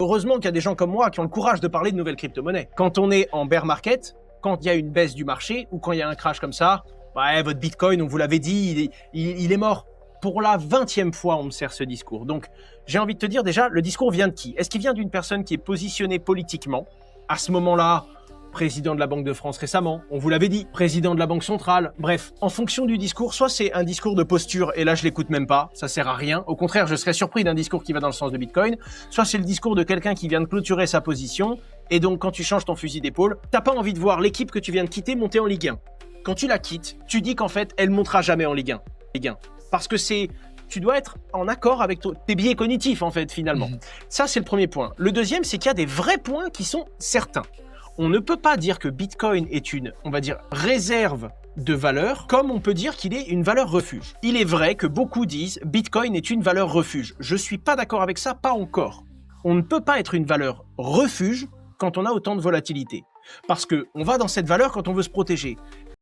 Heureusement qu'il y a des gens comme moi qui ont le courage de parler de nouvelles crypto-monnaies. Quand on est en bear market, quand il y a une baisse du marché ou quand il y a un crash comme ça, ouais, votre Bitcoin, on vous l'avait dit, il est mort. Pour la 20e fois, on me sert ce discours. Donc, j'ai envie de te dire déjà, le discours vient de qui? Est-ce qu'il vient d'une personne qui est positionnée politiquement? À ce moment-là, président de la Banque de France récemment, on vous l'avait dit, président de la Banque centrale. Bref, en fonction du discours, soit c'est un discours de posture, et là je l'écoute même pas, ça sert à rien. Au contraire, je serais surpris d'un discours qui va dans le sens de Bitcoin. Soit c'est le discours de quelqu'un qui vient de clôturer sa position, et donc quand tu changes ton fusil d'épaule, t'as pas envie de voir l'équipe que tu viens de quitter monter en Ligue 1. Quand tu la quittes, tu dis qu'en fait, elle montera jamais en Ligue 1. Parce que tu dois être en accord avec tes biais cognitifs, en fait, finalement. Ça, c'est le premier point. Le deuxième, c'est qu'il y a des vrais points qui sont certains. On ne peut pas dire que Bitcoin est une, on va dire, réserve de valeur, comme on peut dire qu'il est une valeur refuge. Il est vrai que beaucoup disent Bitcoin est une valeur refuge. Je suis pas d'accord avec ça, pas encore. On ne peut pas être une valeur refuge quand on a autant de volatilité. Parce qu'on va dans cette valeur quand on veut se protéger.